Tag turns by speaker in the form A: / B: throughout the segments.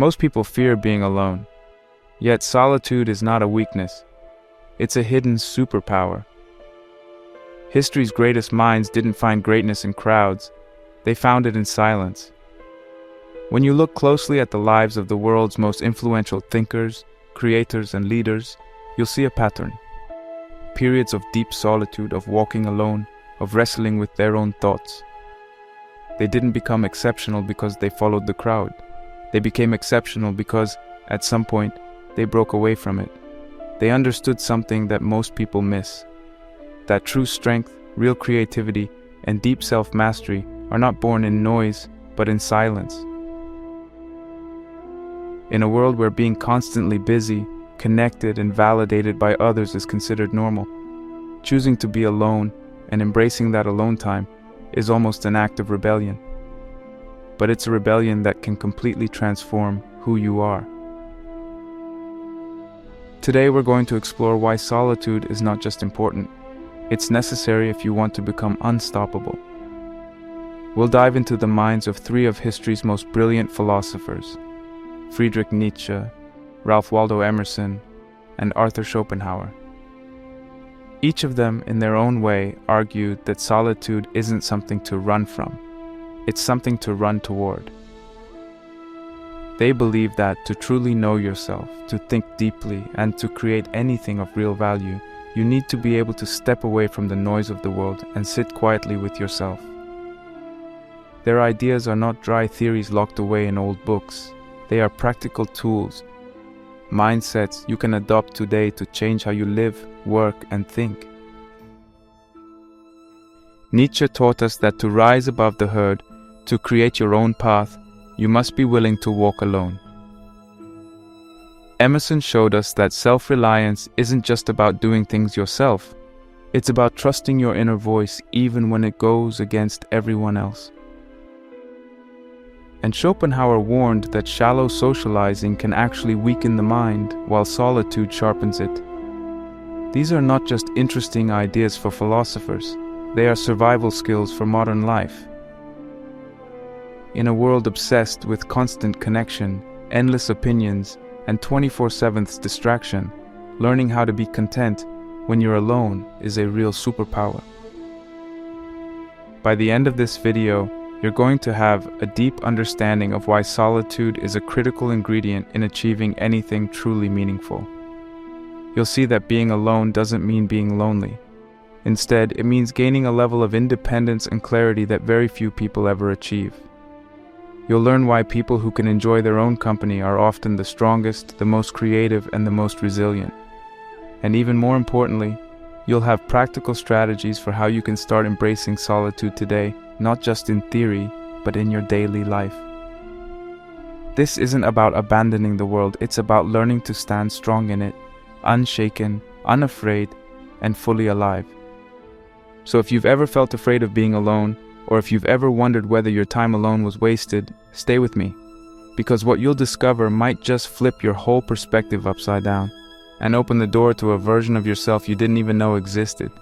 A: Most people fear being alone. Yet solitude is not a weakness. It's a hidden superpower. History's greatest minds didn't find greatness in crowds. They found it in silence. When you look closely at the lives of the world's most influential thinkers, creators, and leaders, you'll see a pattern. Periods of deep solitude, of walking alone, of wrestling with their own thoughts. They didn't become exceptional because they followed the crowd. They became exceptional because, at some point, they broke away from it. They understood something that most people miss. That true strength, real creativity, and deep self-mastery are not born in noise, but in silence. In a world where being constantly busy, connected, and validated by others is considered normal, choosing to be alone and embracing that alone time is almost an act of rebellion. But it's a rebellion that can completely transform who you are. Today we're going to explore why solitude is not just important. It's necessary if you want to become unstoppable. We'll dive into the minds of three of history's most brilliant philosophers: Friedrich Nietzsche, Ralph Waldo Emerson, and Arthur Schopenhauer. Each of them, in their own way, argued that solitude isn't something to run from. It's something to run toward. They believed that to truly know yourself, to think deeply, and to create anything of real value, you need to be able to step away from the noise of the world and sit quietly with yourself. Their ideas are not dry theories locked away in old books. They are practical tools, mindsets you can adopt today to change how you live, work, and think. Nietzsche taught us that to rise above the herd, to create your own path, you must be willing to walk alone. Emerson showed us that self-reliance isn't just about doing things yourself. It's about trusting your inner voice even when it goes against everyone else. And Schopenhauer warned that shallow socializing can actually weaken the mind, while solitude sharpens it. These are not just interesting ideas for philosophers, they are survival skills for modern life. In a world obsessed with constant connection, endless opinions, and 24/7 distraction, learning how to be content when you're alone is a real superpower. By the end of this video, you're going to have a deep understanding of why solitude is a critical ingredient in achieving anything truly meaningful. You'll see that being alone doesn't mean being lonely. Instead, it means gaining a level of independence and clarity that very few people ever achieve. You'll learn why people who can enjoy their own company are often the strongest, the most creative, and the most resilient. And even more importantly, you'll have practical strategies for how you can start embracing solitude today, not just in theory, but in your daily life. This isn't about abandoning the world, it's about learning to stand strong in it, unshaken, unafraid, and fully alive. So if you've ever felt afraid of being alone, or if you've ever wondered whether your time alone was wasted, stay with me. Because what you'll discover might just flip your whole perspective upside down, and open the door to a version of yourself you didn't even know existed.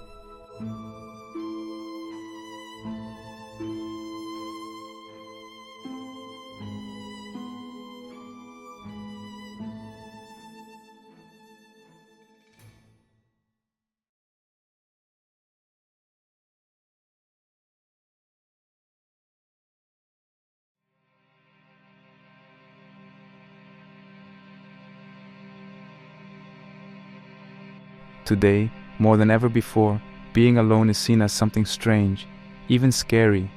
A: Today, more than ever before, being alone is seen as something strange, even scary.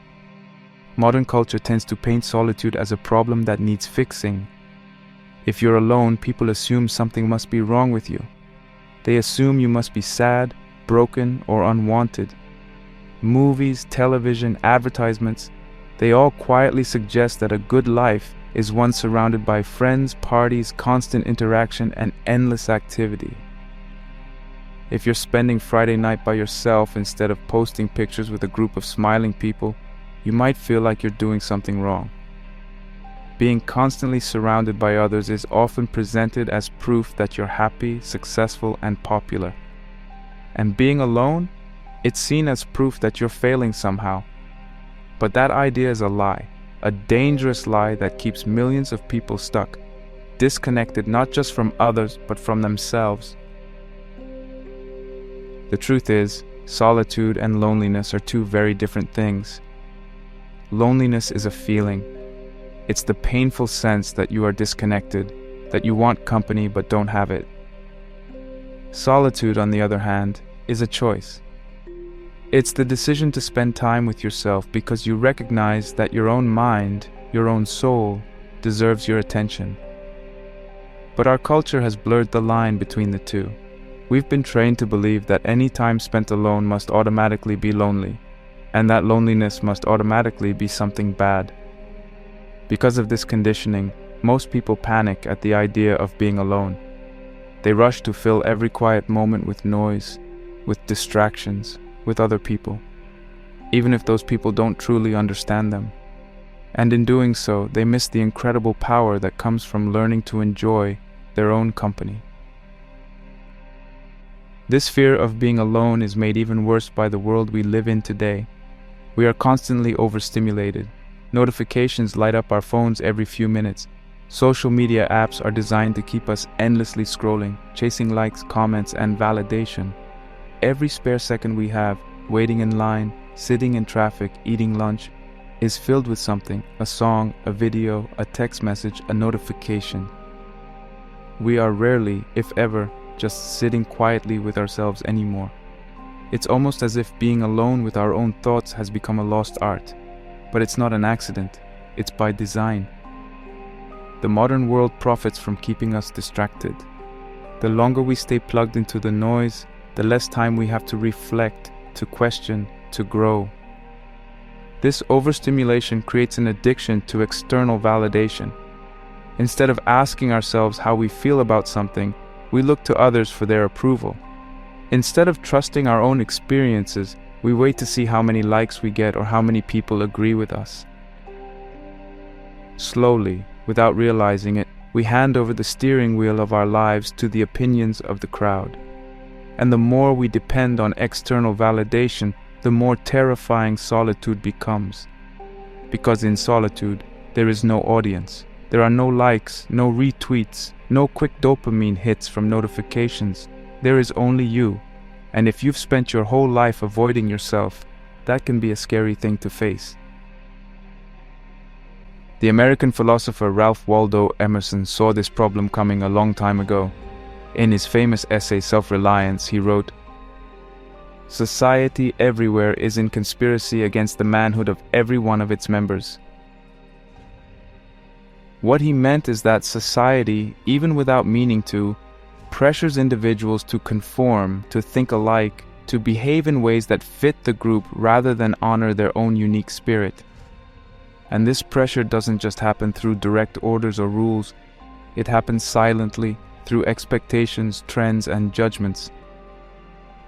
A: Modern culture tends to paint solitude as a problem that needs fixing. If you're alone, people assume something must be wrong with you. They assume you must be sad, broken, or unwanted. Movies, television, advertisements, they all quietly suggest that a good life is one surrounded by friends, parties, constant interaction, and endless activity. If you're spending Friday night by yourself instead of posting pictures with a group of smiling people, you might feel like you're doing something wrong. Being constantly surrounded by others is often presented as proof that you're happy, successful, and popular. And being alone, it's seen as proof that you're failing somehow. But that idea is a lie, a dangerous lie that keeps millions of people stuck, disconnected not just from others, but from themselves. The truth is, solitude and loneliness are two very different things. Loneliness is a feeling. It's the painful sense that you are disconnected, that you want company but don't have it. Solitude, on the other hand, is a choice. It's the decision to spend time with yourself because you recognize that your own mind, your own soul, deserves your attention. But our culture has blurred the line between the two. We've been trained to believe that any time spent alone must automatically be lonely, and that loneliness must automatically be something bad. Because of this conditioning, most people panic at the idea of being alone. They rush to fill every quiet moment with noise, with distractions, with other people, even if those people don't truly understand them. And in doing so, they miss the incredible power that comes from learning to enjoy their own company. This fear of being alone is made even worse by the world we live in today. We are constantly overstimulated. Notifications light up our phones every few minutes. Social media apps are designed to keep us endlessly scrolling, chasing likes, comments, and validation. Every spare second we have, waiting in line, sitting in traffic, eating lunch, is filled with something: a song, a video, a text message, a notification. We are rarely, if ever, just sitting quietly with ourselves anymore. It's almost as if being alone with our own thoughts has become a lost art. But it's not an accident, it's by design. The modern world profits from keeping us distracted. The longer we stay plugged into the noise, the less time we have to reflect, to question, to grow. This overstimulation creates an addiction to external validation. Instead of asking ourselves how we feel about something, we look to others for their approval. Instead of trusting our own experiences, we wait to see how many likes we get or how many people agree with us. Slowly, without realizing it, we hand over the steering wheel of our lives to the opinions of the crowd. And the more we depend on external validation, the more terrifying solitude becomes. Because in solitude, there is no audience. There are no likes, no retweets, no quick dopamine hits from notifications. There is only you. And if you've spent your whole life avoiding yourself, that can be a scary thing to face. The American philosopher Ralph Waldo Emerson saw this problem coming a long time ago. In his famous essay Self-Reliance, he wrote, "Society everywhere is in conspiracy against the manhood of every one of its members." What he meant is that society, even without meaning to, pressures individuals to conform, to think alike, to behave in ways that fit the group rather than honor their own unique spirit. And this pressure doesn't just happen through direct orders or rules, it happens silently through expectations, trends, and judgments.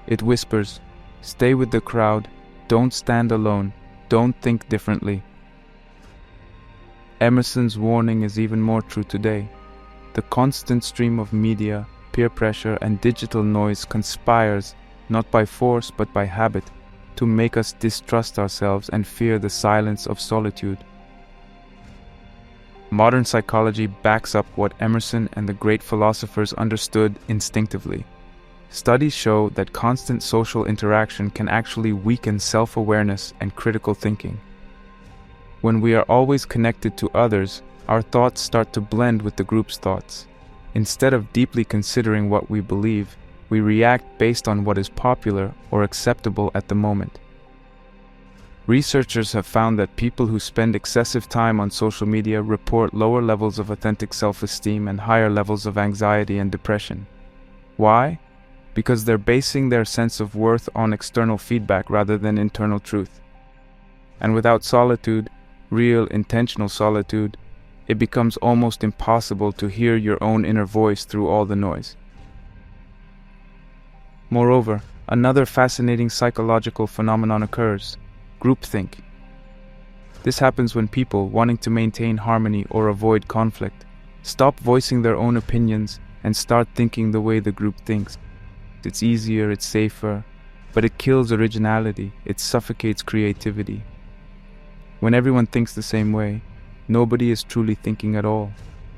A: It whispers, "Stay with the crowd, don't stand alone, don't think differently." Emerson's warning is even more true today. The constant stream of media, peer pressure, and digital noise conspires, not by force but by habit, to make us distrust ourselves and fear the silence of solitude. Modern psychology backs up what Emerson and the great philosophers understood instinctively. Studies show that constant social interaction can actually weaken self-awareness and critical thinking. When we are always connected to others, our thoughts start to blend with the group's thoughts. Instead of deeply considering what we believe, we react based on what is popular or acceptable at the moment. Researchers have found that people who spend excessive time on social media report lower levels of authentic self-esteem and higher levels of anxiety and depression. Why? Because they're basing their sense of worth on external feedback rather than internal truth. And without solitude, real, intentional solitude, it becomes almost impossible to hear your own inner voice through all the noise. Moreover, another fascinating psychological phenomenon occurs: groupthink. This happens when people, wanting to maintain harmony or avoid conflict, stop voicing their own opinions and start thinking the way the group thinks. It's easier, it's safer, but it kills originality, it suffocates creativity. When everyone thinks the same way, nobody is truly thinking at all.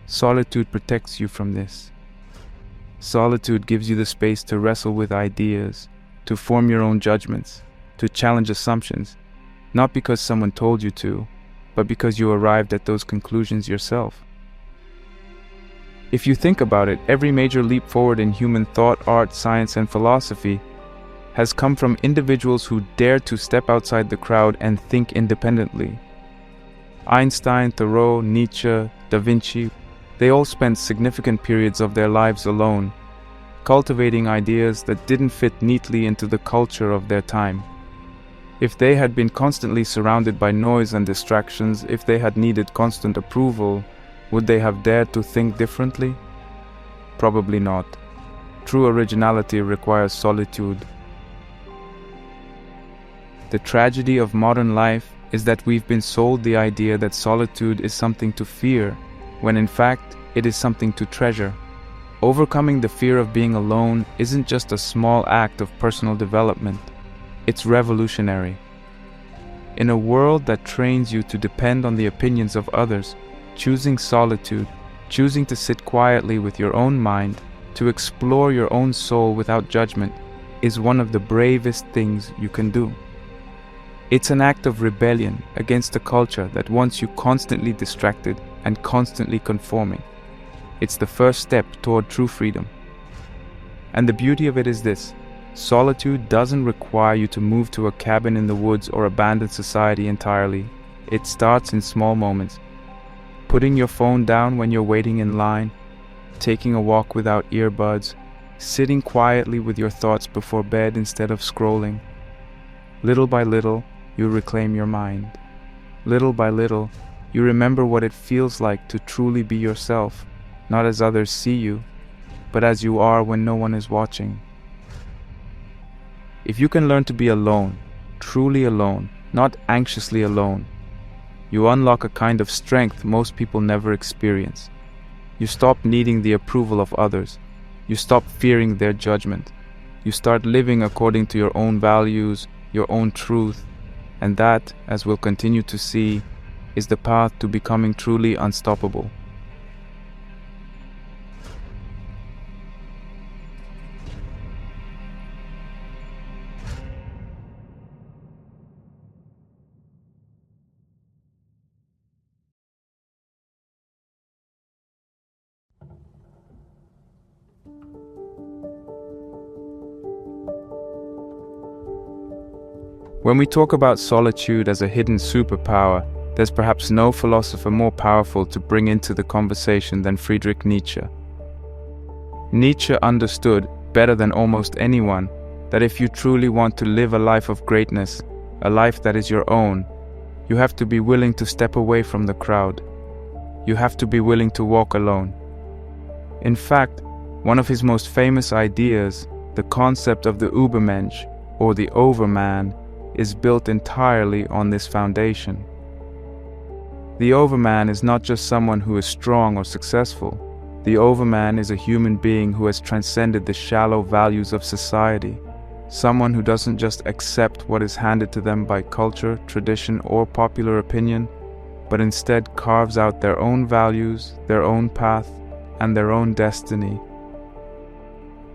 A: Solitude protects you from this. Solitude gives you the space to wrestle with ideas, to form your own judgments, to challenge assumptions, not because someone told you to, but because you arrived at those conclusions yourself. If you think about it, every major leap forward in human thought, art, science, and philosophy has come from individuals who dared to step outside the crowd and think independently. Einstein, Thoreau, Nietzsche, Da Vinci, they all spent significant periods of their lives alone, cultivating ideas that didn't fit neatly into the culture of their time. If they had been constantly surrounded by noise and distractions, if they had needed constant approval, would they have dared to think differently? Probably not. True originality requires solitude. The tragedy of modern life is that we've been sold the idea that solitude is something to fear, when in fact it is something to treasure. Overcoming the fear of being alone isn't just a small act of personal development, it's revolutionary. In a world that trains you to depend on the opinions of others, choosing solitude, choosing to sit quietly with your own mind, to explore your own soul without judgment, is one of the bravest things you can do. It's an act of rebellion against a culture that wants you constantly distracted and constantly conforming. It's the first step toward true freedom. And the beauty of it is this: solitude doesn't require you to move to a cabin in the woods or abandon society entirely. It starts in small moments. Putting your phone down when you're waiting in line, taking a walk without earbuds, sitting quietly with your thoughts before bed instead of scrolling. Little by little, you reclaim your mind. Little by little, you remember what it feels like to truly be yourself, not as others see you, but as you are when no one is watching. If you can learn to be alone, truly alone, not anxiously alone, you unlock a kind of strength most people never experience. You stop needing the approval of others. You stop fearing their judgment. You start living according to your own values, your own truth, and that, as we'll continue to see, is the path to becoming truly unstoppable. When we talk about solitude as a hidden superpower, there's perhaps no philosopher more powerful to bring into the conversation than Friedrich Nietzsche. Nietzsche understood, better than almost anyone, that if you truly want to live a life of greatness, a life that is your own, you have to be willing to step away from the crowd. You have to be willing to walk alone. In fact, one of his most famous ideas, the concept of the Übermensch, or the Overman, is built entirely on this foundation. The Overman is not just someone who is strong or successful. The Overman is a human being who has transcended the shallow values of society, someone who doesn't just accept what is handed to them by culture, tradition, or popular opinion, but instead carves out their own values, their own path, and their own destiny.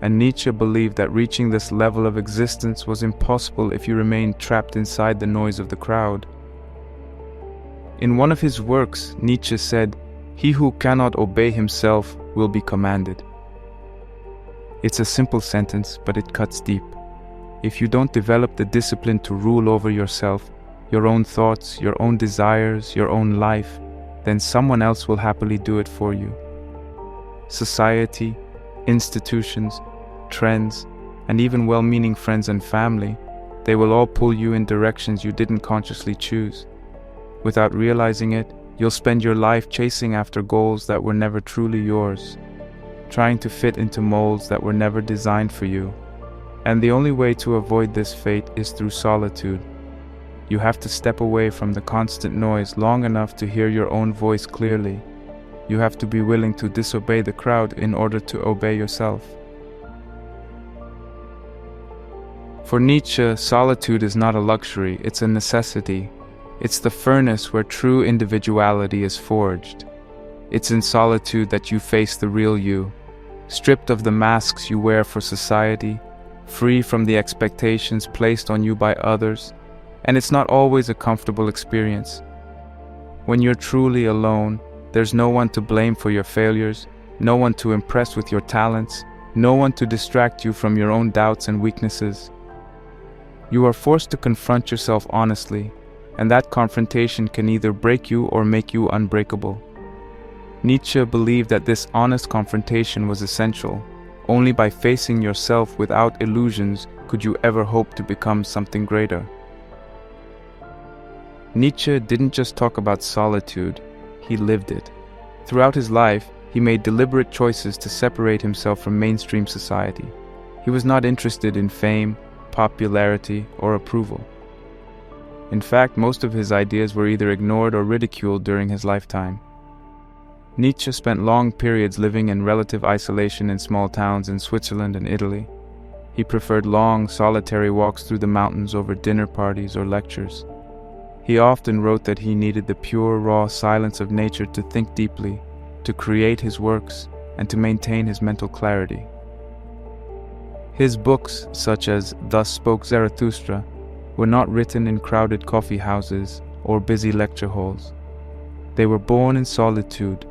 A: And Nietzsche believed that reaching this level of existence was impossible if you remained trapped inside the noise of the crowd. In one of his works, Nietzsche said, "He who cannot obey himself will be commanded." It's a simple sentence, but it cuts deep. If you don't develop the discipline to rule over yourself, your own thoughts, your own desires, your own life, then someone else will happily do it for you. Society, institutions, trends, and even well-meaning friends and family, they will all pull you in directions you didn't consciously choose. Without realizing it, you'll spend your life chasing after goals that were never truly yours, trying to fit into molds that were never designed for you. And the only way to avoid this fate is through solitude. You have to step away from the constant noise long enough to hear your own voice clearly. You have to be willing to disobey the crowd in order to obey yourself. For Nietzsche, solitude is not a luxury, it's a necessity. It's the furnace where true individuality is forged. It's in solitude that you face the real you, stripped of the masks you wear for society, free from the expectations placed on you by others, and it's not always a comfortable experience. When you're truly alone, there's no one to blame for your failures, no one to impress with your talents, no one to distract you from your own doubts and weaknesses. You are forced to confront yourself honestly, and that confrontation can either break you or make you unbreakable. Nietzsche believed that this honest confrontation was essential. Only by facing yourself without illusions could you ever hope to become something greater. Nietzsche didn't just talk about solitude, he lived it. Throughout his life, he made deliberate choices to separate himself from mainstream society. He was not interested in fame, popularity, or approval. In fact, most of his ideas were either ignored or ridiculed during his lifetime. Nietzsche spent long periods living in relative isolation in small towns in Switzerland and Italy. He preferred long, solitary walks through the mountains over dinner parties or lectures. He often wrote that he needed the pure, raw silence of nature to think deeply, to create his works, and to maintain his mental clarity. His books, such as Thus Spoke Zarathustra, were not written in crowded coffee houses or busy lecture halls. They were born in solitude,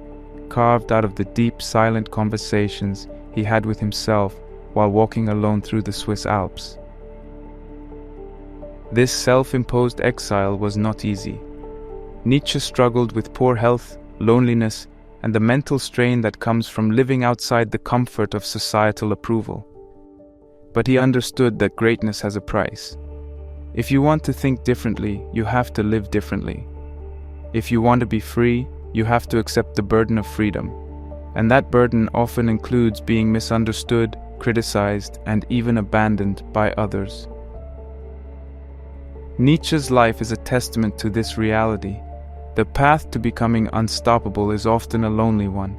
A: carved out of the deep, silent conversations he had with himself while walking alone through the Swiss Alps. This self-imposed exile was not easy. Nietzsche struggled with poor health, loneliness, and the mental strain that comes from living outside the comfort of societal approval. But he understood that greatness has a price. If you want to think differently, you have to live differently. If you want to be free, you have to accept the burden of freedom. And that burden often includes being misunderstood, criticized, and even abandoned by others. Nietzsche's life is a testament to this reality. The path to becoming unstoppable is often a lonely one,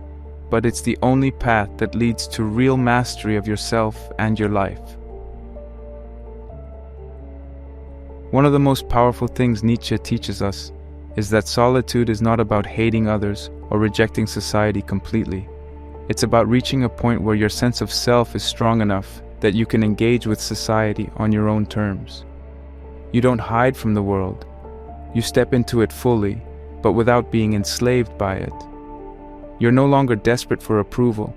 A: but it's the only path that leads to real mastery of yourself and your life. One of the most powerful things Nietzsche teaches us is that solitude is not about hating others or rejecting society completely. It's about reaching a point where your sense of self is strong enough that you can engage with society on your own terms. You don't hide from the world. You step into it fully, but without being enslaved by it. You're no longer desperate for approval.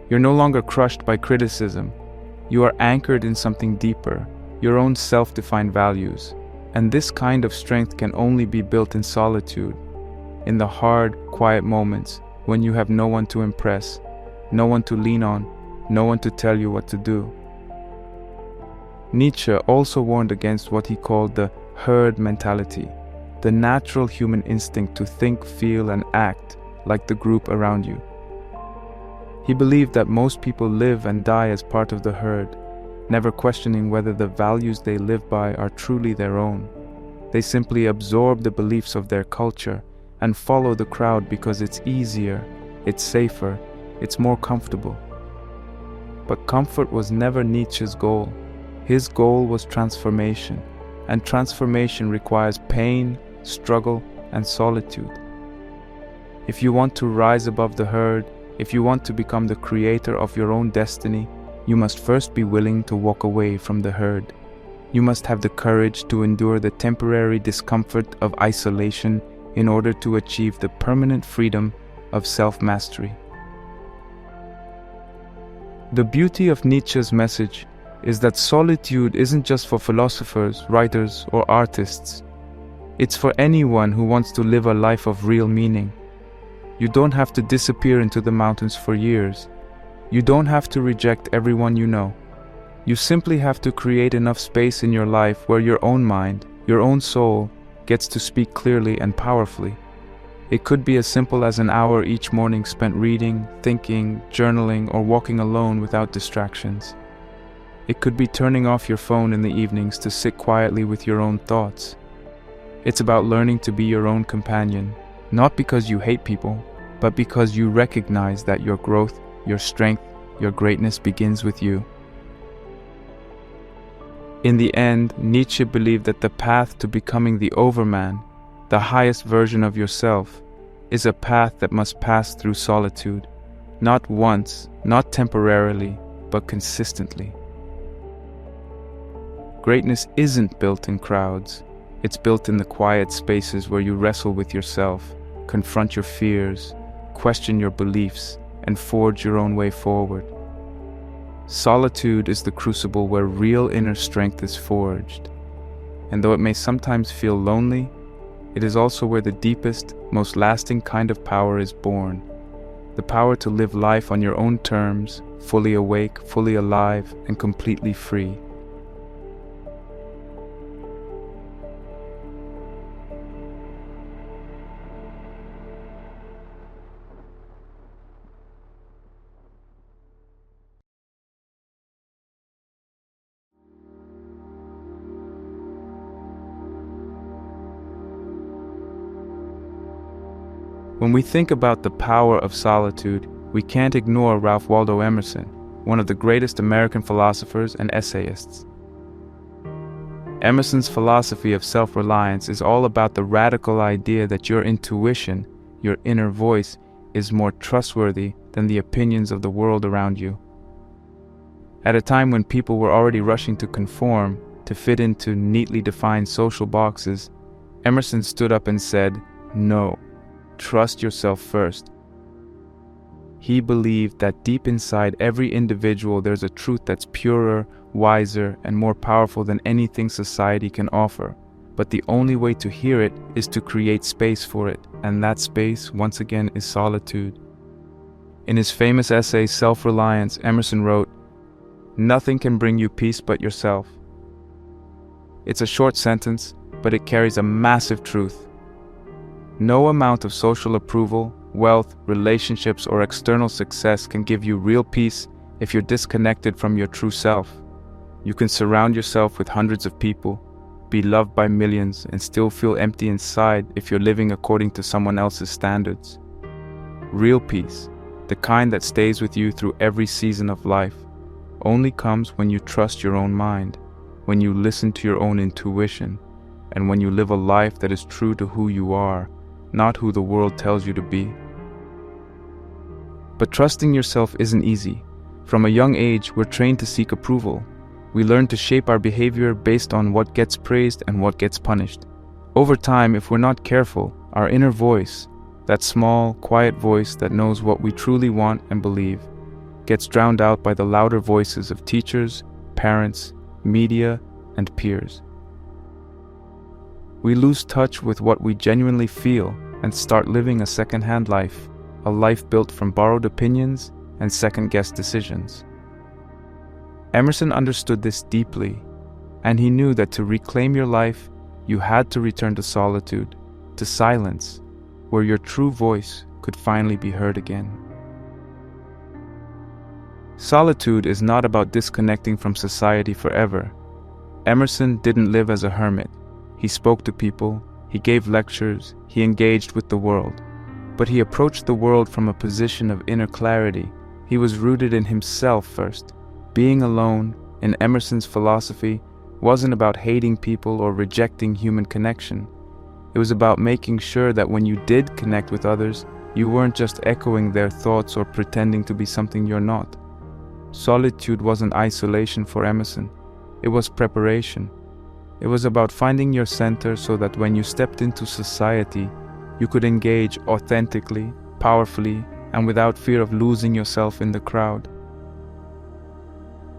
A: You're no longer crushed by criticism. You are anchored in something deeper, your own self-defined values. And this kind of strength can only be built in solitude, in the hard, quiet moments when you have no one to impress, no one to lean on, no one to tell you what to do. Nietzsche also warned against what he called the herd mentality, the natural human instinct to think, feel, and act like the group around you. He believed that most people live and die as part of the herd, never questioning whether the values they live by are truly their own. They simply absorb the beliefs of their culture and follow the crowd because it's easier, it's safer, it's more comfortable. But comfort was never Nietzsche's goal. His goal was transformation, and transformation requires pain, struggle, and solitude. If you want to rise above the herd, if you want to become the creator of your own destiny, you must first be willing to walk away from the herd. You must have the courage to endure the temporary discomfort of isolation in order to achieve the permanent freedom of self-mastery. The beauty of Nietzsche's message is that solitude isn't just for philosophers, writers, or artists. It's for anyone who wants to live a life of real meaning. You don't have to disappear into the mountains for years. You don't have to reject everyone you know. You simply have to create enough space in your life where your own mind, your own soul, gets to speak clearly and powerfully. It could be as simple as an hour each morning spent reading, thinking, journaling, or walking alone without distractions. It could be turning off your phone in the evenings to sit quietly with your own thoughts. It's about learning to be your own companion, not because you hate people, but because you recognize that your growth, your strength, your greatness begins with you. In the end, Nietzsche believed that the path to becoming the overman, the highest version of yourself, is a path that must pass through solitude, not once, not temporarily, but consistently. Greatness isn't built in crowds. It's built in the quiet spaces where you wrestle with yourself, confront your fears, question your beliefs, and forge your own way forward. Solitude is the crucible where real inner strength is forged. And though it may sometimes feel lonely, it is also where the deepest, most lasting kind of power is born. The power to live life on your own terms, fully awake, fully alive, and completely free. When we think about the power of solitude, we can't ignore Ralph Waldo Emerson, one of the greatest American philosophers and essayists. Emerson's philosophy of self-reliance is all about the radical idea that your intuition, your inner voice, is more trustworthy than the opinions of the world around you. At a time when people were already rushing to conform, to fit into neatly defined social boxes, Emerson stood up and said, "No. Trust yourself first." He believed that deep inside every individual there's a truth that's purer, wiser, and more powerful than anything society can offer. But the only way to hear it is to create space for it, and that space, once again, is solitude. In his famous essay, Self-Reliance, Emerson wrote, "Nothing can bring you peace but yourself." It's a short sentence, but it carries a massive truth. No amount of social approval, wealth, relationships, or external success can give you real peace if you're disconnected from your true self. You can surround yourself with hundreds of people, be loved by millions, and still feel empty inside if you're living according to someone else's standards. Real peace, the kind that stays with you through every season of life, only comes when you trust your own mind, when you listen to your own intuition, and when you live a life that is true to who you are, not who the world tells you to be. But trusting yourself isn't easy. From a young age, we're trained to seek approval. We learn to shape our behavior based on what gets praised and what gets punished. Over time, if we're not careful, our inner voice, that small, quiet voice that knows what we truly want and believe, gets drowned out by the louder voices of teachers, parents, media, and peers. We lose touch with what we genuinely feel and start living a second-hand life, a life built from borrowed opinions and second-guessed decisions. Emerson understood this deeply, and he knew that to reclaim your life, you had to return to solitude, to silence, where your true voice could finally be heard again. Solitude is not about disconnecting from society forever. Emerson didn't live as a hermit. He spoke to people, he gave lectures, he engaged with the world. But he approached the world from a position of inner clarity. He was rooted in himself first. Being alone, in Emerson's philosophy, wasn't about hating people or rejecting human connection. It was about making sure that when you did connect with others, you weren't just echoing their thoughts or pretending to be something you're not. Solitude wasn't isolation for Emerson. It was preparation. It was about finding your center so that when you stepped into society, you could engage authentically, powerfully, and without fear of losing yourself in the crowd.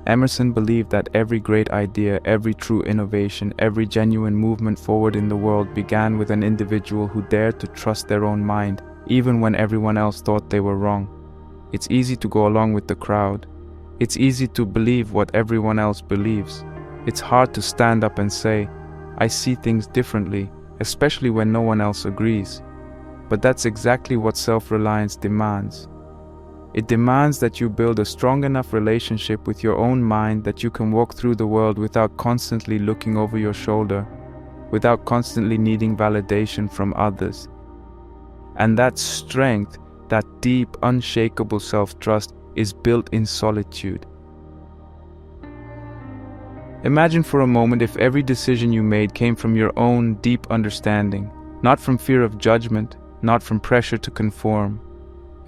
A: Emerson believed that every great idea, every true innovation, every genuine movement forward in the world began with an individual who dared to trust their own mind, even when everyone else thought they were wrong. It's easy to go along with the crowd. It's easy to believe what everyone else believes. It's hard to stand up and say, "I see things differently," especially when no one else agrees. But that's exactly what self-reliance demands. It demands that you build a strong enough relationship with your own mind that you can walk through the world without constantly looking over your shoulder, without constantly needing validation from others. And that strength, that deep, unshakable self-trust, is built in solitude. Imagine for a moment if every decision you made came from your own deep understanding, not from fear of judgment, not from pressure to conform.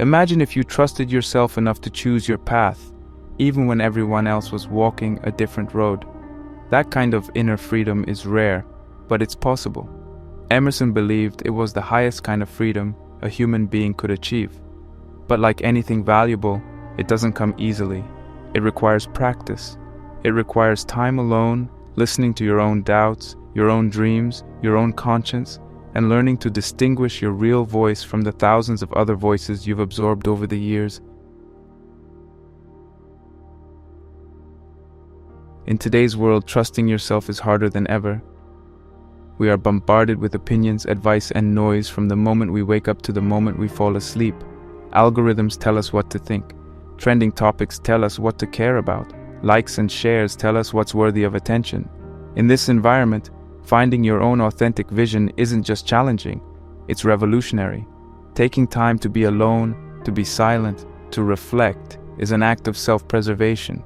A: Imagine if you trusted yourself enough to choose your path, even when everyone else was walking a different road. That kind of inner freedom is rare, but it's possible. Emerson believed it was the highest kind of freedom a human being could achieve. But like anything valuable, it doesn't come easily. It requires practice. It requires time alone, listening to your own doubts, your own dreams, your own conscience, and learning to distinguish your real voice from the thousands of other voices you've absorbed over the years. In today's world, trusting yourself is harder than ever. We are bombarded with opinions, advice, and noise from the moment we wake up to the moment we fall asleep. Algorithms tell us what to think. Trending topics tell us what to care about. Likes and shares tell us what's worthy of attention. In this environment, finding your own authentic vision isn't just challenging, it's revolutionary. Taking time to be alone, to be silent, to reflect is an act of self-preservation.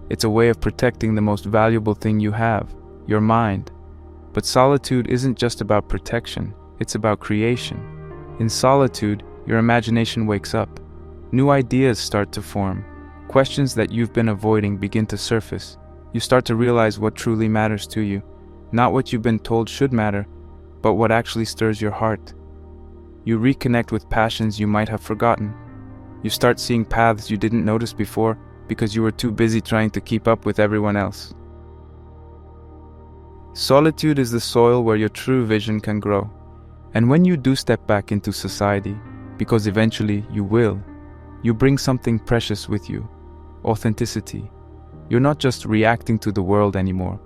A: It's a way of protecting the most valuable thing you have, your mind. But solitude isn't just about protection, it's about creation. In solitude, your imagination wakes up. New ideas start to form. Questions that you've been avoiding begin to surface. You start to realize what truly matters to you. Not what you've been told should matter, but what actually stirs your heart. You reconnect with passions you might have forgotten. You start seeing paths you didn't notice before because you were too busy trying to keep up with everyone else. Solitude is the soil where your true vision can grow. And when you do step back into society, because eventually you will, you bring something precious with you: authenticity. You're not just reacting to the world anymore.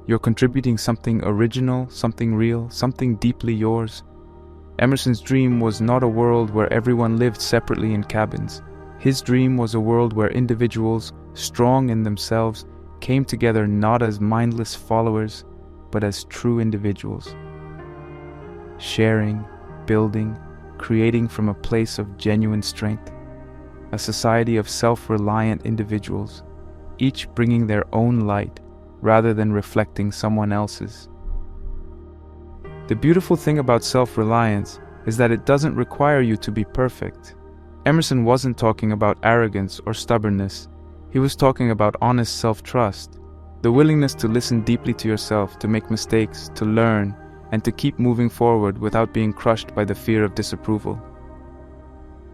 A: You're contributing something original, something real, something deeply yours. Emerson's dream was not a world where everyone lived separately in cabins. His dream was a world where individuals, strong in themselves, came together not as mindless followers, but as true individuals. Sharing, building, creating from a place of genuine strength. A society of self-reliant individuals, each bringing their own light, rather than reflecting someone else's. The beautiful thing about self-reliance is that it doesn't require you to be perfect. Emerson wasn't talking about arrogance or stubbornness. He was talking about honest self-trust, the willingness to listen deeply to yourself, to make mistakes, to learn, and to keep moving forward without being crushed by the fear of disapproval.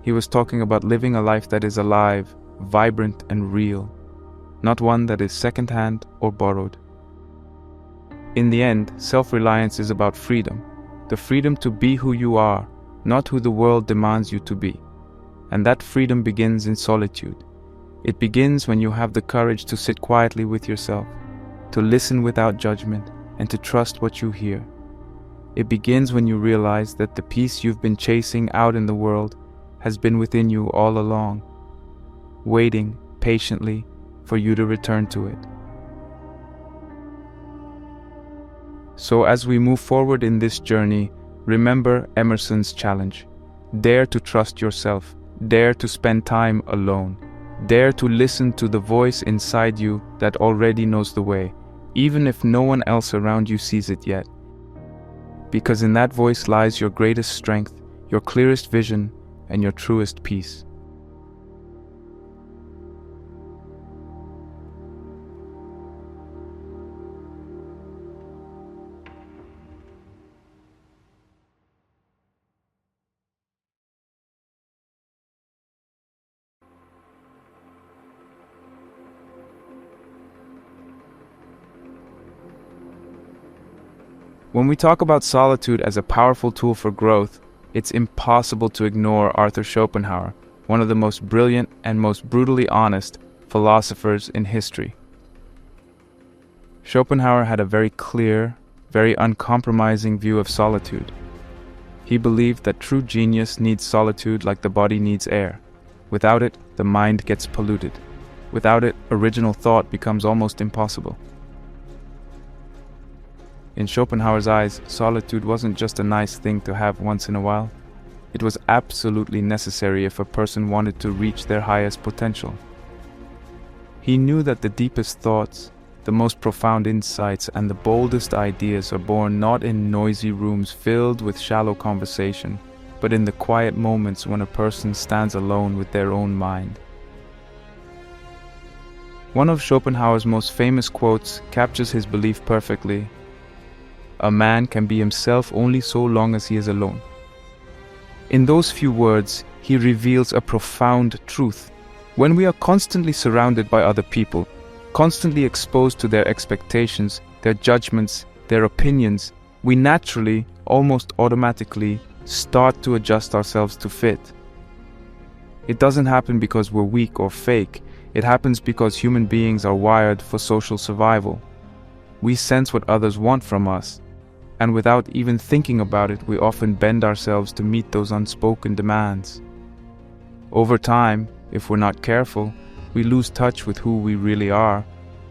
A: He was talking about living a life that is alive, vibrant, and real, not one that is second-hand or borrowed. In the end, self-reliance is about freedom, the freedom to be who you are, not who the world demands you to be. And that freedom begins in solitude. It begins when you have the courage to sit quietly with yourself, to listen without judgment, and to trust what you hear. It begins when you realize that the peace you've been chasing out in the world has been within you all along, waiting patiently for you to return to it. So as we move forward in this journey, remember Emerson's challenge. Dare to trust yourself. Dare to spend time alone. Dare to listen to the voice inside you that already knows the way, even if no one else around you sees it yet. Because in that voice lies your greatest strength, your clearest vision, and your truest peace. When we talk about solitude as a powerful tool for growth, it's impossible to ignore Arthur Schopenhauer, one of the most brilliant and most brutally honest philosophers in history. Schopenhauer had a very clear, very uncompromising view of solitude. He believed that true genius needs solitude like the body needs air. Without it, the mind gets polluted. Without it, original thought becomes almost impossible. In Schopenhauer's eyes, solitude wasn't just a nice thing to have once in a while. It was absolutely necessary if a person wanted to reach their highest potential. He knew that the deepest thoughts, the most profound insights, and the boldest ideas are born not in noisy rooms filled with shallow conversation, but in the quiet moments when a person stands alone with their own mind. One of Schopenhauer's most famous quotes captures his belief perfectly. A man can be himself only so long as he is alone. In those few words, he reveals a profound truth. When we are constantly surrounded by other people, constantly exposed to their expectations, their judgments, their opinions, we naturally, almost automatically, start to adjust ourselves to fit. It doesn't happen because we're weak or fake. It happens because human beings are wired for social survival. We sense what others want from us, and without even thinking about it, we often bend ourselves to meet those unspoken demands. Over time, if we're not careful, we lose touch with who we really are.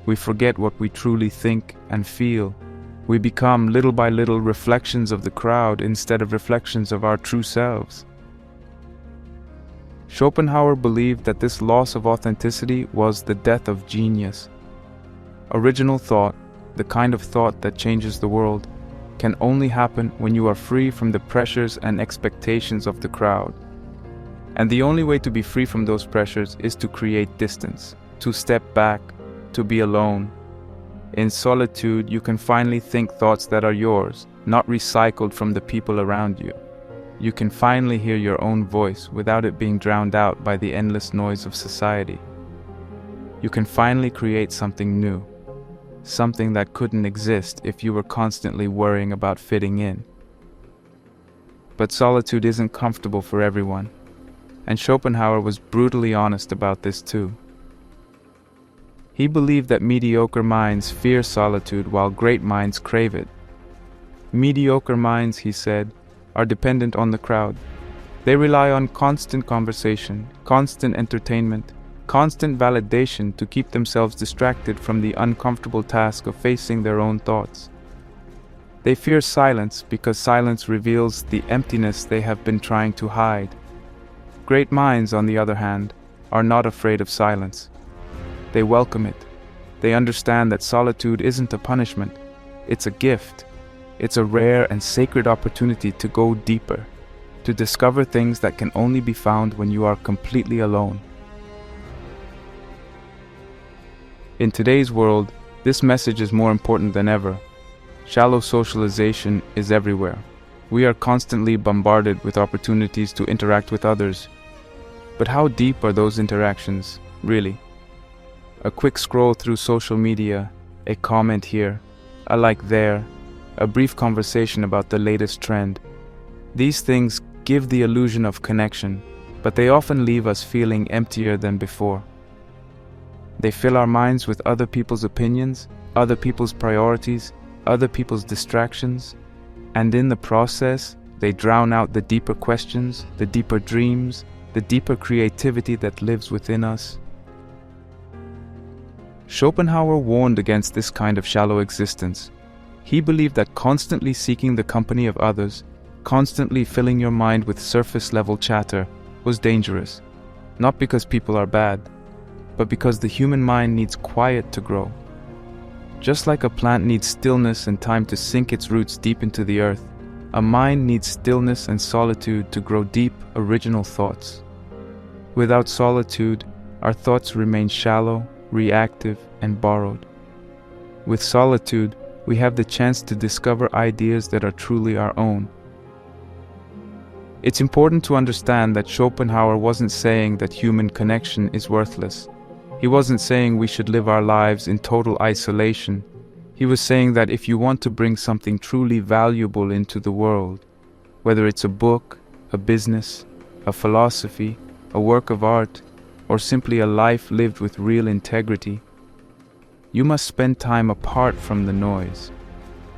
A: We forget what we truly think and feel. We become, little by little, reflections of the crowd instead of reflections of our true selves. Schopenhauer believed that this loss of authenticity was the death of genius. Original thought, the kind of thought that changes the world, can only happen when you are free from the pressures and expectations of the crowd. And the only way to be free from those pressures is to create distance, to step back, to be alone. In solitude, you can finally think thoughts that are yours, not recycled from the people around you. You can finally hear your own voice without it being drowned out by the endless noise of society. You can finally create something new, something that couldn't exist if you were constantly worrying about fitting in. But solitude isn't comfortable for everyone, and Schopenhauer was brutally honest about this too. He believed that mediocre minds fear solitude while great minds crave it. Mediocre minds, he said, are dependent on the crowd. They rely on constant conversation, constant entertainment, constant validation to keep themselves distracted from the uncomfortable task of facing their own thoughts. They fear silence because silence reveals the emptiness they have been trying to hide. Great minds, on the other hand, are not afraid of silence. They welcome it. They understand that solitude isn't a punishment, it's a gift. It's a rare and sacred opportunity to go deeper, to discover things that can only be found when you are completely alone. In today's world, this message is more important than ever. Shallow socialization is everywhere. We are constantly bombarded with opportunities to interact with others. But how deep are those interactions, really? A quick scroll through social media, a comment here, a like there, a brief conversation about the latest trend. These things give the illusion of connection, but they often leave us feeling emptier than before. They fill our minds with other people's opinions, other people's priorities, other people's distractions, and in the process, they drown out the deeper questions, the deeper dreams, the deeper creativity that lives within us. Schopenhauer warned against this kind of shallow existence. He believed that constantly seeking the company of others, constantly filling your mind with surface-level chatter, was dangerous, not because people are bad, but because the human mind needs quiet to grow. Just like a plant needs stillness and time to sink its roots deep into the earth, a mind needs stillness and solitude to grow deep, original thoughts. Without solitude, our thoughts remain shallow, reactive, and borrowed. With solitude, we have the chance to discover ideas that are truly our own. It's important to understand that Schopenhauer wasn't saying that human connection is worthless. He wasn't saying we should live our lives in total isolation. He was saying that if you want to bring something truly valuable into the world, whether it's a book, a business, a philosophy, a work of art, or simply a life lived with real integrity, you must spend time apart from the noise.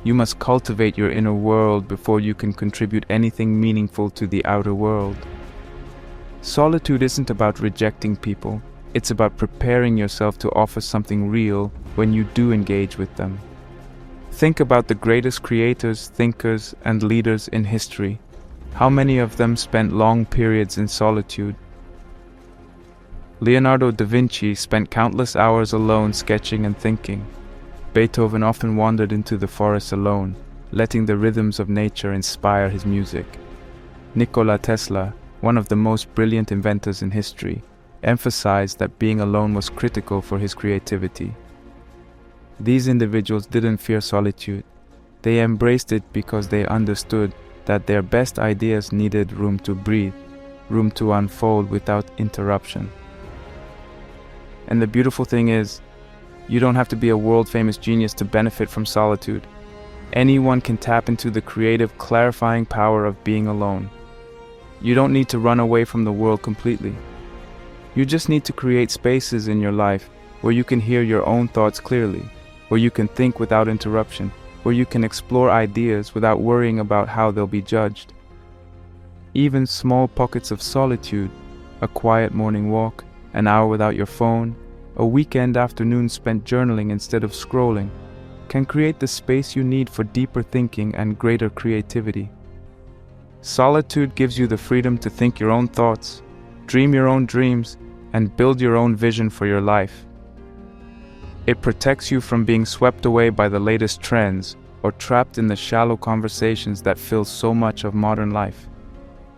A: You must cultivate your inner world before you can contribute anything meaningful to the outer world. Solitude isn't about rejecting people. It's about preparing yourself to offer something real when you do engage with them. Think about the greatest creators, thinkers, and leaders in history. How many of them spent long periods in solitude? Leonardo da Vinci spent countless hours alone sketching and thinking. Beethoven often wandered into the forest alone, letting the rhythms of nature inspire his music. Nikola Tesla, one of the most brilliant inventors in history, emphasized that being alone was critical for his creativity. These individuals didn't fear solitude. They embraced it because they understood that their best ideas needed room to breathe, room to unfold without interruption. And the beautiful thing is, you don't have to be a world-famous genius to benefit from solitude. Anyone can tap into the creative, clarifying power of being alone. You don't need to run away from the world completely. You just need to create spaces in your life where you can hear your own thoughts clearly, where you can think without interruption, where you can explore ideas without worrying about how they'll be judged. Even small pockets of solitude, a quiet morning walk, an hour without your phone, a weekend afternoon spent journaling instead of scrolling, can create the space you need for deeper thinking and greater creativity. Solitude gives you the freedom to think your own thoughts, dream your own dreams, and build your own vision for your life. It protects you from being swept away by the latest trends or trapped in the shallow conversations that fill so much of modern life.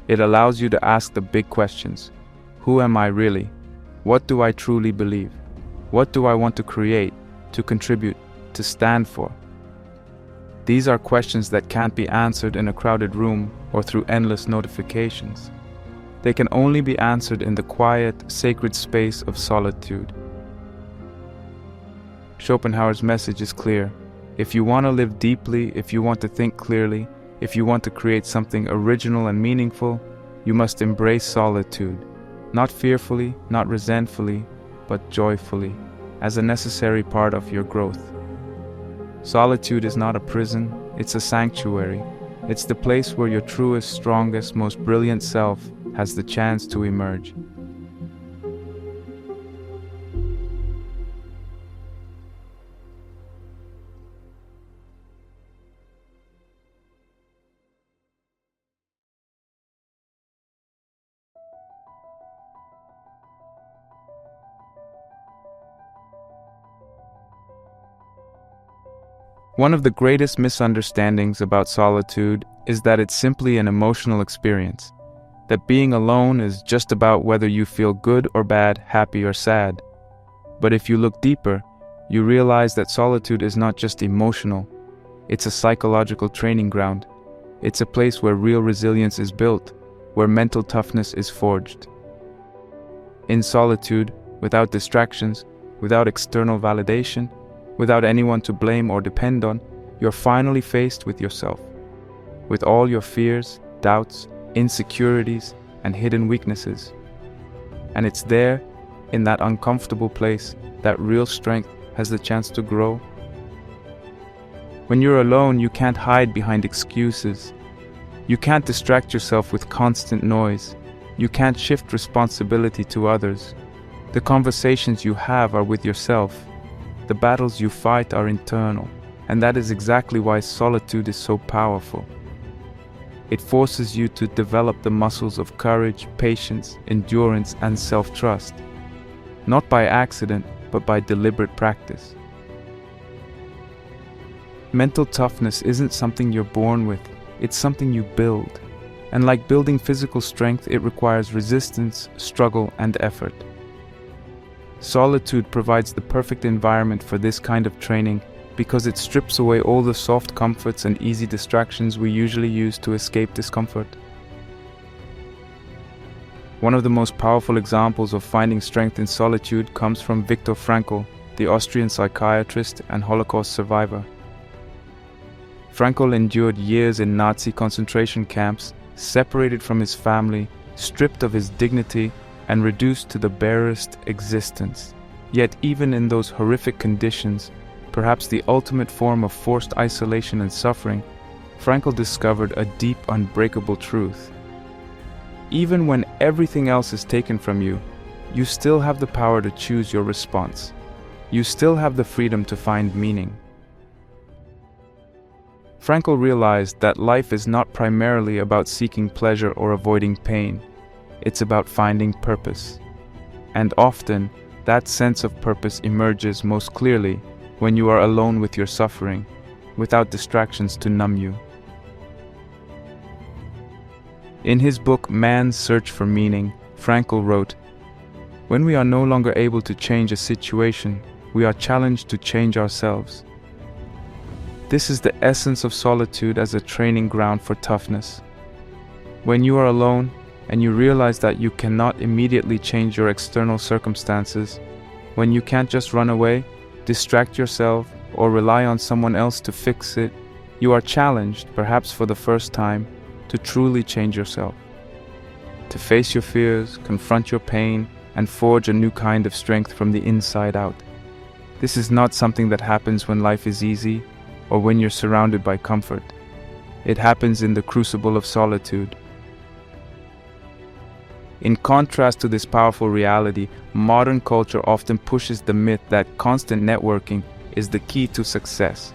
A: It allows you to ask the big questions. Who am I really? What do I truly believe? What do I want to create, to contribute, to stand for? These are questions that can't be answered in a crowded room or through endless notifications. They can only be answered in the quiet, sacred space of solitude. Schopenhauer's message is clear. If you want to live deeply, if you want to think clearly, if you want to create something original and meaningful, you must embrace solitude, not fearfully, not resentfully, but joyfully, as a necessary part of your growth. Solitude is not a prison, it's a sanctuary. It's the place where your truest, strongest, most brilliant self has the chance to emerge. One of the greatest misunderstandings about solitude is that it's simply an emotional experience, that being alone is just about whether you feel good or bad, happy or sad. But if you look deeper, you realize that solitude is not just emotional, it's a psychological training ground. It's a place where real resilience is built, where mental toughness is forged. In solitude, without distractions, without external validation, without anyone to blame or depend on, you're finally faced with yourself, with all your fears, doubts, insecurities, and hidden weaknesses. And it's there, in that uncomfortable place, that real strength has the chance to grow. When you're alone, you can't hide behind excuses. You can't distract yourself with constant noise. You can't shift responsibility to others. The conversations you have are with yourself. The battles you fight are internal, and that is exactly why solitude is so powerful. It forces you to develop the muscles of courage, patience, endurance, and self-trust, not by accident, but by deliberate practice. Mental toughness isn't something you're born with, it's something you build. And like building physical strength, it requires resistance, struggle, and effort. Solitude provides the perfect environment for this kind of training because it strips away all the soft comforts and easy distractions we usually use to escape discomfort. One of the most powerful examples of finding strength in solitude comes from Viktor Frankl, the Austrian psychiatrist and Holocaust survivor. Frankl endured years in Nazi concentration camps, separated from his family, stripped of his dignity, and reduced to the barest existence. Yet even in those horrific conditions, perhaps the ultimate form of forced isolation and suffering, Frankl discovered a deep, unbreakable truth. Even when everything else is taken from you, you still have the power to choose your response. You still have the freedom to find meaning. Frankl realized that life is not primarily about seeking pleasure or avoiding pain. It's about finding purpose. And often, that sense of purpose emerges most clearly when you are alone with your suffering, without distractions to numb you. In his book Man's Search for Meaning, Frankl wrote, "When we are no longer able to change a situation, we are challenged to change ourselves." This is the essence of solitude as a training ground for toughness. When you are alone and you realize that you cannot immediately change your external circumstances, when you can't just run away, distract yourself, or rely on someone else to fix it, you are challenged, perhaps for the first time, to truly change yourself. To face your fears, confront your pain, and forge a new kind of strength from the inside out. This is not something that happens when life is easy or when you're surrounded by comfort. It happens in the crucible of solitude. In contrast to this powerful reality, modern culture often pushes the myth that constant networking is the key to success.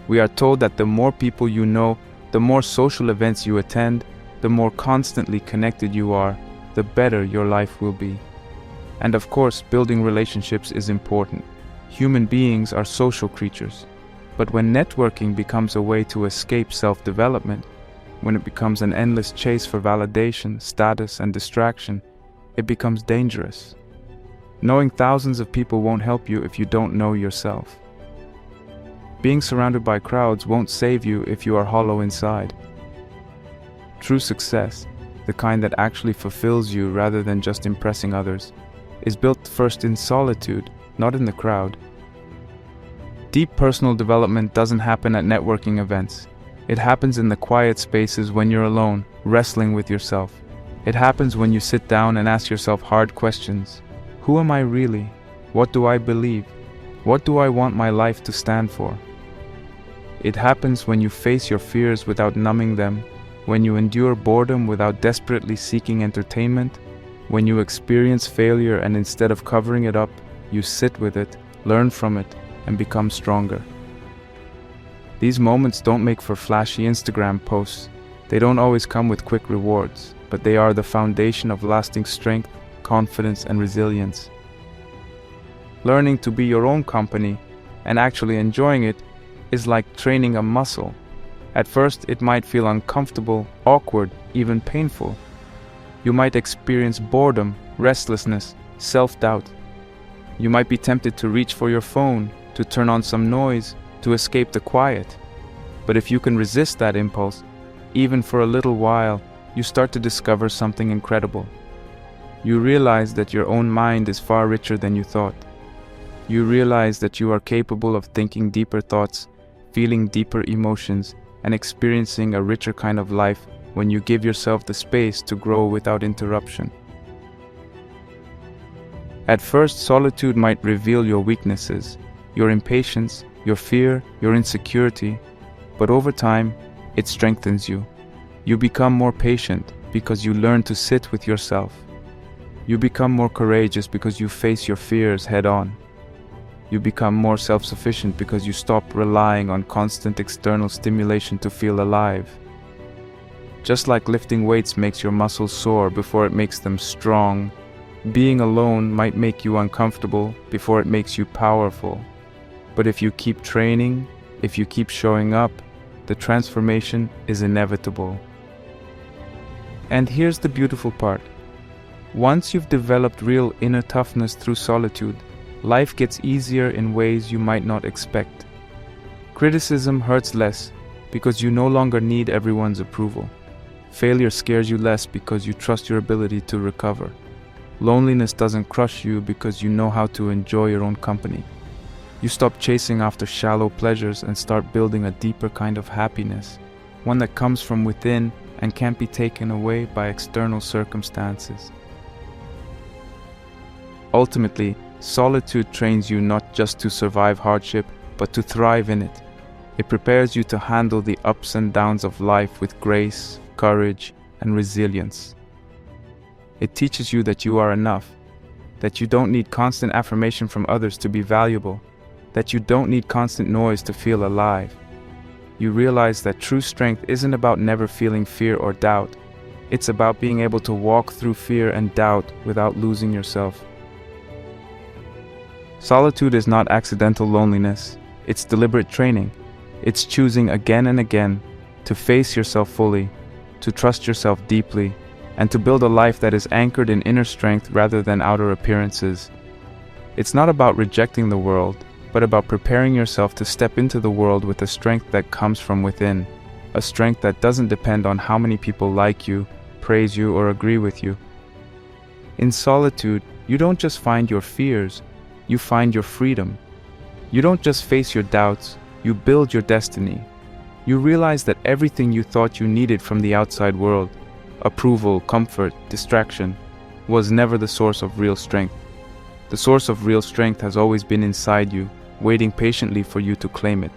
A: We are told that the more people you know, the more social events you attend, the more constantly connected you are, the better your life will be. And of course, building relationships is important. Human beings are social creatures. But when networking becomes a way to escape self-development, when it becomes an endless chase for validation, status, and distraction, it becomes dangerous. Knowing thousands of people won't help you if you don't know yourself. Being surrounded by crowds won't save you if you are hollow inside. True success, the kind that actually fulfills you rather than just impressing others, is built first in solitude, not in the crowd. Deep personal development doesn't happen at networking events. It happens in the quiet spaces when you're alone, wrestling with yourself. It happens when you sit down and ask yourself hard questions. Who am I really? What do I believe? What do I want my life to stand for? It happens when you face your fears without numbing them, when you endure boredom without desperately seeking entertainment, when you experience failure and instead of covering it up, you sit with it, learn from it, and become stronger. These moments don't make for flashy Instagram posts. They don't always come with quick rewards, but they are the foundation of lasting strength, confidence, and resilience. Learning to be your own company and actually enjoying it is like training a muscle. At first, it might feel uncomfortable, awkward, even painful. You might experience boredom, restlessness, self-doubt. You might be tempted to reach for your phone, to turn on some noise, to escape the quiet. But if you can resist that impulse, even for a little while, you start to discover something incredible. You realize that your own mind is far richer than you thought. You realize that you are capable of thinking deeper thoughts, feeling deeper emotions, and experiencing a richer kind of life when you give yourself the space to grow without interruption. At first, solitude might reveal your weaknesses, your impatience, your fear, your insecurity, but over time, it strengthens you. You become more patient because you learn to sit with yourself. You become more courageous because you face your fears head on. You become more self-sufficient because you stop relying on constant external stimulation to feel alive. Just like lifting weights makes your muscles sore before it makes them strong, being alone might make you uncomfortable before it makes you powerful. But if you keep training, if you keep showing up, the transformation is inevitable. And here's the beautiful part. Once you've developed real inner toughness through solitude, life gets easier in ways you might not expect. Criticism hurts less because you no longer need everyone's approval. Failure scares you less because you trust your ability to recover. Loneliness doesn't crush you because you know how to enjoy your own company. You stop chasing after shallow pleasures and start building a deeper kind of happiness, one that comes from within and can't be taken away by external circumstances. Ultimately, solitude trains you not just to survive hardship, but to thrive in it. It prepares you to handle the ups and downs of life with grace, courage, and resilience. It teaches you that you are enough, that you don't need constant affirmation from others to be valuable, that you don't need constant noise to feel alive. You realize that true strength isn't about never feeling fear or doubt. It's about being able to walk through fear and doubt without losing yourself. Solitude is not accidental loneliness. It's deliberate training. It's choosing again and again to face yourself fully, to trust yourself deeply, and to build a life that is anchored in inner strength rather than outer appearances. It's not about rejecting the world, but about preparing yourself to step into the world with a strength that comes from within, a strength that doesn't depend on how many people like you, praise you, or agree with you. In solitude, you don't just find your fears, you find your freedom. You don't just face your doubts, you build your destiny. You realize that everything you thought you needed from the outside world, approval, comfort, distraction, was never the source of real strength. The source of real strength has always been inside you, waiting patiently for you to claim it.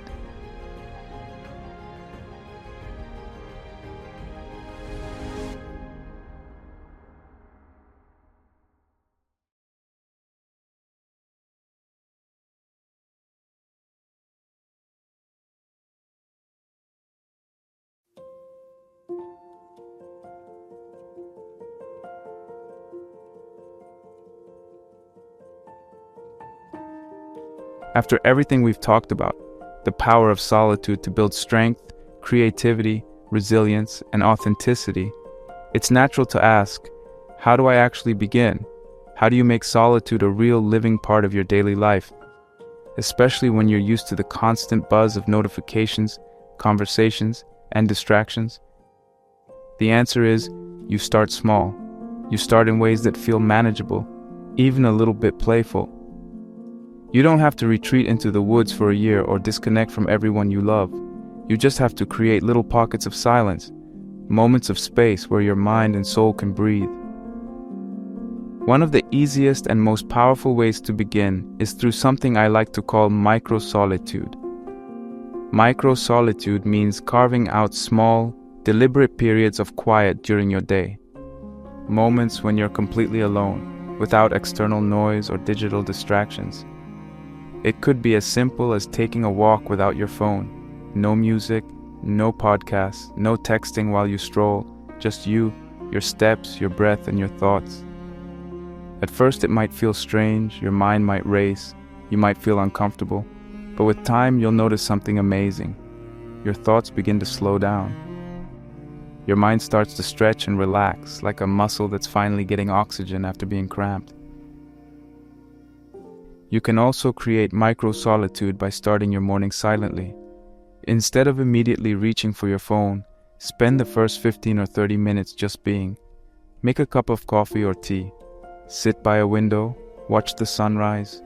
A: After everything we've talked about, the power of solitude to build strength, creativity, resilience, and authenticity, it's natural to ask, how do I actually begin? How do you make solitude a real living part of your daily life? Especially when you're used to the constant buzz of notifications, conversations, and distractions. The answer is, you start small. You start in ways that feel manageable, even a little bit playful. You don't have to retreat into the woods for a year or disconnect from everyone you love. You just have to create little pockets of silence, moments of space where your mind and soul can breathe. One of the easiest and most powerful ways to begin is through something I like to call micro-solitude. Micro-solitude means carving out small, deliberate periods of quiet during your day. Moments when you're completely alone, without external noise or digital distractions. It could be as simple as taking a walk without your phone. No music, no podcasts, no texting while you stroll, just you, your steps, your breath, and your thoughts. At first it might feel strange, your mind might race, you might feel uncomfortable, but with time you'll notice something amazing. Your thoughts begin to slow down. Your mind starts to stretch and relax, like a muscle that's finally getting oxygen after being cramped. You can also create micro-solitude by starting your morning silently. Instead of immediately reaching for your phone, spend the first 15 or 30 minutes just being. Make a cup of coffee or tea. Sit by a window, watch the sunrise.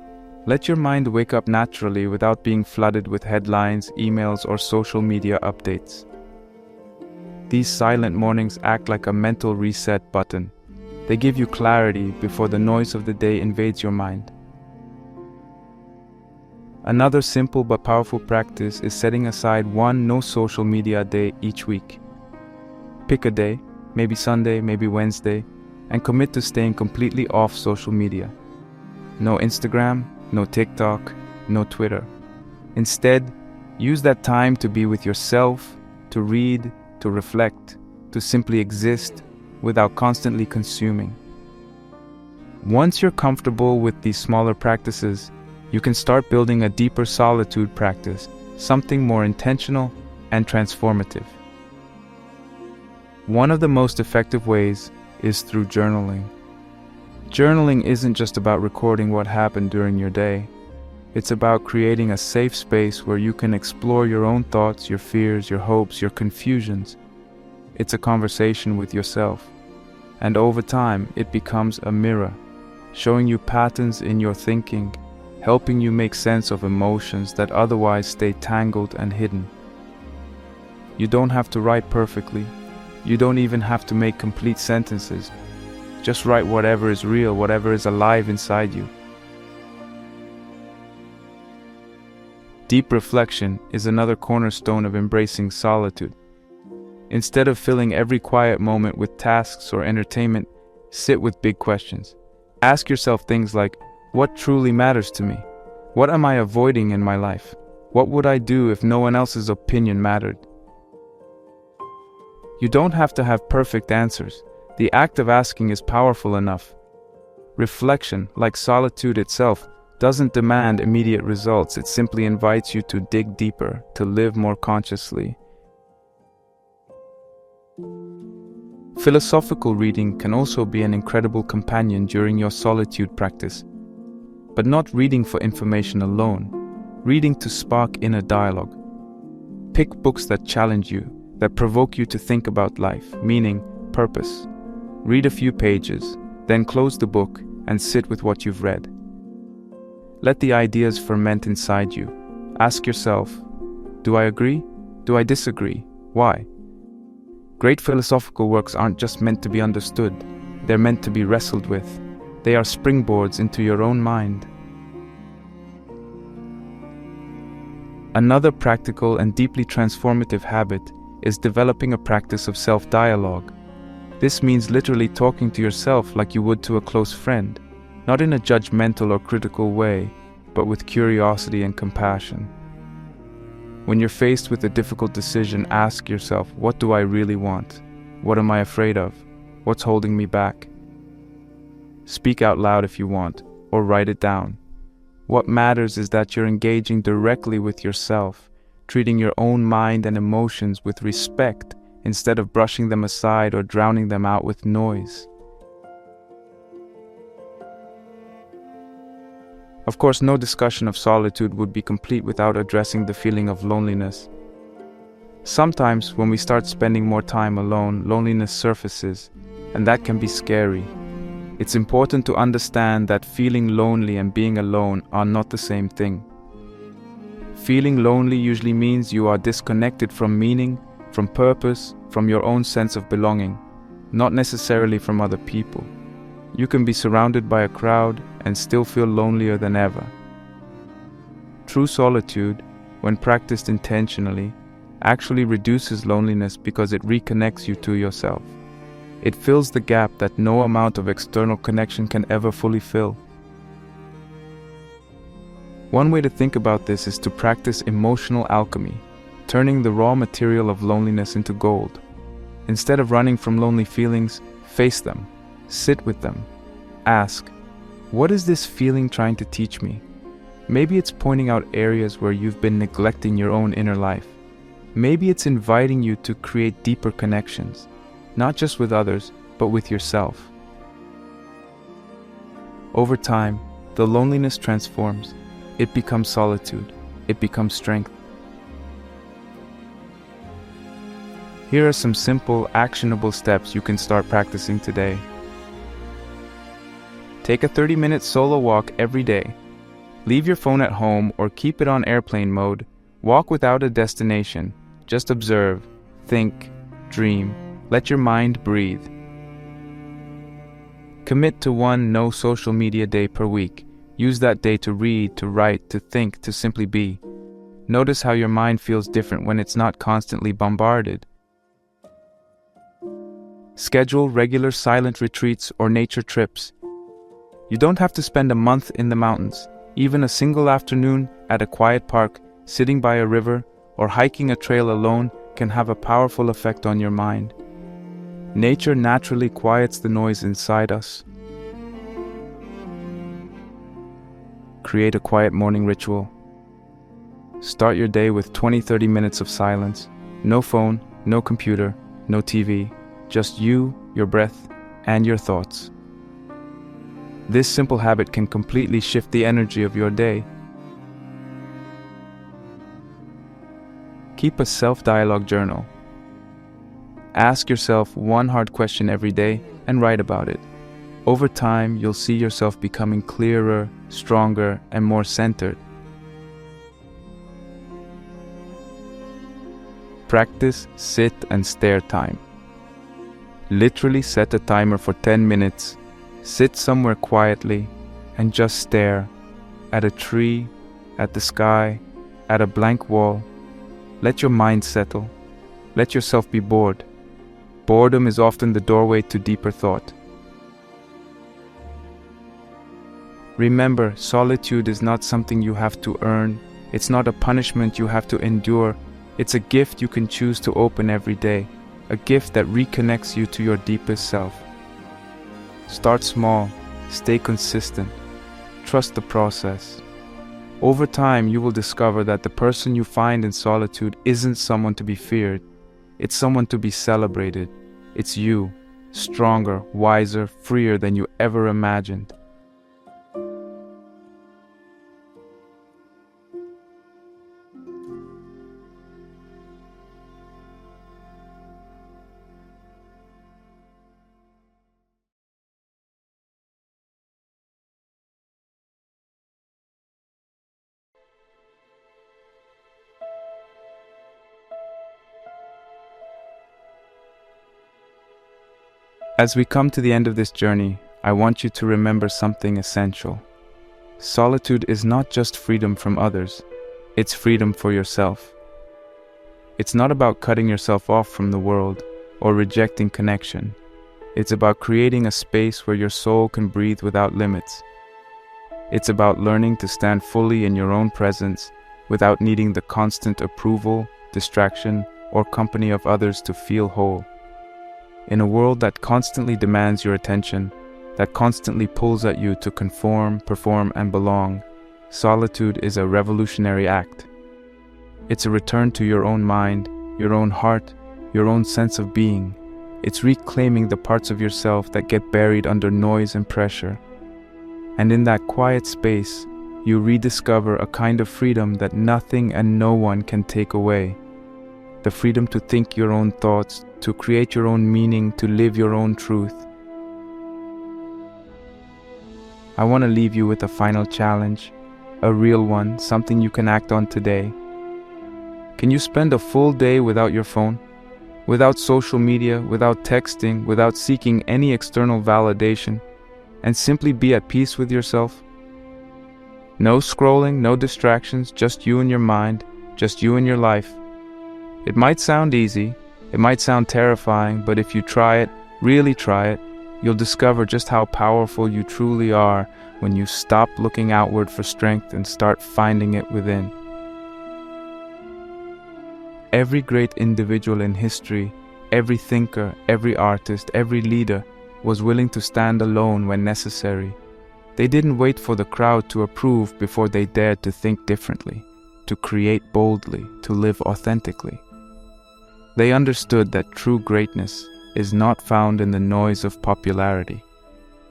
A: Let your mind wake up naturally without being flooded with headlines, emails, or social media updates. These silent mornings act like a mental reset button. They give you clarity before the noise of the day invades your mind. Another simple but powerful practice is setting aside one no social media day each week. Pick a day, maybe Sunday, maybe Wednesday, and commit to staying completely off social media. No Instagram, no TikTok, no Twitter. Instead, use that time to be with yourself, to read, to reflect, to simply exist without constantly consuming. Once you're comfortable with these smaller practices, you can start building a deeper solitude practice, something more intentional and transformative. One of the most effective ways is through journaling. Journaling isn't just about recording what happened during your day. It's about creating a safe space where you can explore your own thoughts, your fears, your hopes, your confusions. It's a conversation with yourself. And over time, it becomes a mirror, showing you patterns in your thinking, helping you make sense of emotions that otherwise stay tangled and hidden. You don't have to write perfectly. You don't even have to make complete sentences. Just write whatever is real, whatever is alive inside you. Deep reflection is another cornerstone of embracing solitude. Instead of filling every quiet moment with tasks or entertainment, sit with big questions. Ask yourself things like, what truly matters to me? What am I avoiding in my life? What would I do if no one else's opinion mattered? You don't have to have perfect answers. The act of asking is powerful enough. Reflection, like solitude itself, doesn't demand immediate results. It simply invites you to dig deeper, to live more consciously. Philosophical reading can also be an incredible companion during your solitude practice, but not reading for information alone, reading to spark inner dialogue. Pick books that challenge you, that provoke you to think about life, meaning, purpose. Read a few pages, then close the book and sit with what you've read. Let the ideas ferment inside you. Ask yourself, do I agree? Do I disagree? Why? Great philosophical works aren't just meant to be understood, they're meant to be wrestled with. They are springboards into your own mind. Another practical and deeply transformative habit is developing a practice of self-dialogue. This means literally talking to yourself like you would to a close friend, not in a judgmental or critical way, but with curiosity and compassion. When you're faced with a difficult decision, ask yourself, what do I really want? What am I afraid of? What's holding me back? Speak out loud if you want, or write it down. What matters is that you're engaging directly with yourself, treating your own mind and emotions with respect instead of brushing them aside or drowning them out with noise. Of course, no discussion of solitude would be complete without addressing the feeling of loneliness. Sometimes, when we start spending more time alone, loneliness surfaces, and that can be scary. It's important to understand that feeling lonely and being alone are not the same thing. Feeling lonely usually means you are disconnected from meaning, from purpose, from your own sense of belonging, not necessarily from other people. You can be surrounded by a crowd and still feel lonelier than ever. True solitude, when practiced intentionally, actually reduces loneliness because it reconnects you to yourself. It fills the gap that no amount of external connection can ever fully fill. One way to think about this is to practice emotional alchemy, turning the raw material of loneliness into gold. Instead of running from lonely feelings, face them, sit with them, ask, what is this feeling trying to teach me? Maybe it's pointing out areas where you've been neglecting your own inner life. Maybe it's inviting you to create deeper connections, not just with others, but with yourself. Over time, the loneliness transforms. It becomes solitude. It becomes strength. Here are some simple, actionable steps you can start practicing today. Take a 30-minute solo walk every day. Leave your phone at home or keep it on airplane mode. Walk without a destination. Just observe, think, dream. Let your mind breathe. Commit to one no social media day per week. Use that day to read, to write, to think, to simply be. Notice how your mind feels different when it's not constantly bombarded. Schedule regular silent retreats or nature trips. You don't have to spend a month in the mountains. Even a single afternoon at a quiet park, sitting by a river, or hiking a trail alone can have a powerful effect on your mind. Nature naturally quiets the noise inside us. Create a quiet morning ritual. Start your day with 20-30 minutes of silence. No phone, no computer, no TV. Just you, your breath, and your thoughts. This simple habit can completely shift the energy of your day. Keep a self-dialogue journal. Ask yourself one hard question every day and write about it. Over time, you'll see yourself becoming clearer, stronger, and more centered. Practice sit and stare time. Literally set a timer for 10 minutes. Sit somewhere quietly and just stare at a tree, at the sky, at a blank wall. Let your mind settle. Let yourself be bored. Boredom is often the doorway to deeper thought. Remember, solitude is not something you have to earn. It's not a punishment you have to endure. It's a gift you can choose to open every day. A gift that reconnects you to your deepest self. Start small, stay consistent, trust the process. Over time, you will discover that the person you find in solitude isn't someone to be feared. It's someone to be celebrated. It's you, stronger, wiser, freer than you ever imagined. As we come to the end of this journey, I want you to remember something essential. Solitude is not just freedom from others, it's freedom for yourself. It's not about cutting yourself off from the world or rejecting connection. It's about creating a space where your soul can breathe without limits. It's about learning to stand fully in your own presence without needing the constant approval, distraction, or company of others to feel whole. In a world that constantly demands your attention, that constantly pulls at you to conform, perform, and belong, solitude is a revolutionary act. It's a return to your own mind, your own heart, your own sense of being. It's reclaiming the parts of yourself that get buried under noise and pressure. And in that quiet space, you rediscover a kind of freedom that nothing and no one can take away. The freedom to think your own thoughts, to create your own meaning, to live your own truth. I want to leave you with a final challenge, a real one, something you can act on today. Can you spend a full day without your phone? Without social media, without texting, without seeking any external validation, and simply be at peace with yourself? No scrolling, no distractions, just you and your mind, just you and your life. It might sound easy, it might sound terrifying, but if you try it, really try it, you'll discover just how powerful you truly are when you stop looking outward for strength and start finding it within. Every great individual in history, every thinker, every artist, every leader was willing to stand alone when necessary. They didn't wait for the crowd to approve before they dared to think differently, to create boldly, to live authentically. They understood that true greatness is not found in the noise of popularity.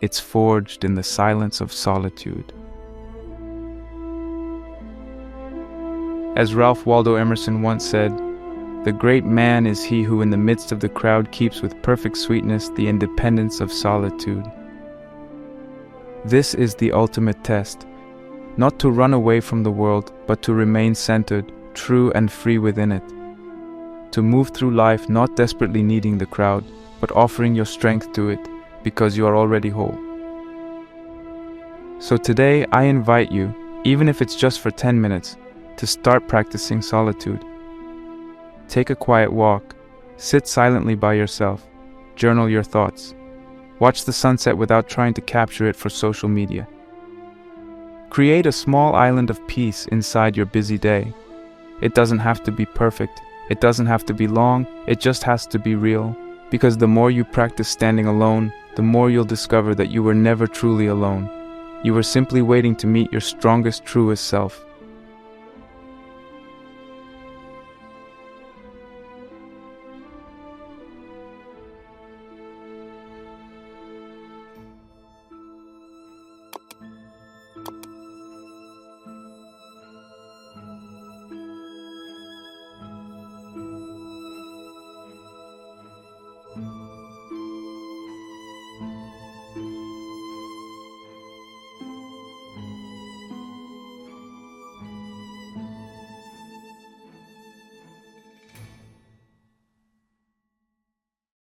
A: It's forged in the silence of solitude. As Ralph Waldo Emerson once said, "The great man is he who in the midst of the crowd keeps with perfect sweetness the independence of solitude." This is the ultimate test, not to run away from the world, but to remain centered, true and free within it. To move through life not desperately needing the crowd, but offering your strength to it, because you are already whole. So today I invite you, even if it's just for 10 minutes, to start practicing solitude. Take a quiet walk, sit silently by yourself, journal your thoughts. Watch the sunset without trying to capture it for social media. Create a small island of peace inside your busy day. It doesn't have to be perfect. It doesn't have to be long. It just has to be real. Because the more you practice standing alone, the more you'll discover that you were never truly alone. You were simply waiting to meet your strongest, truest self.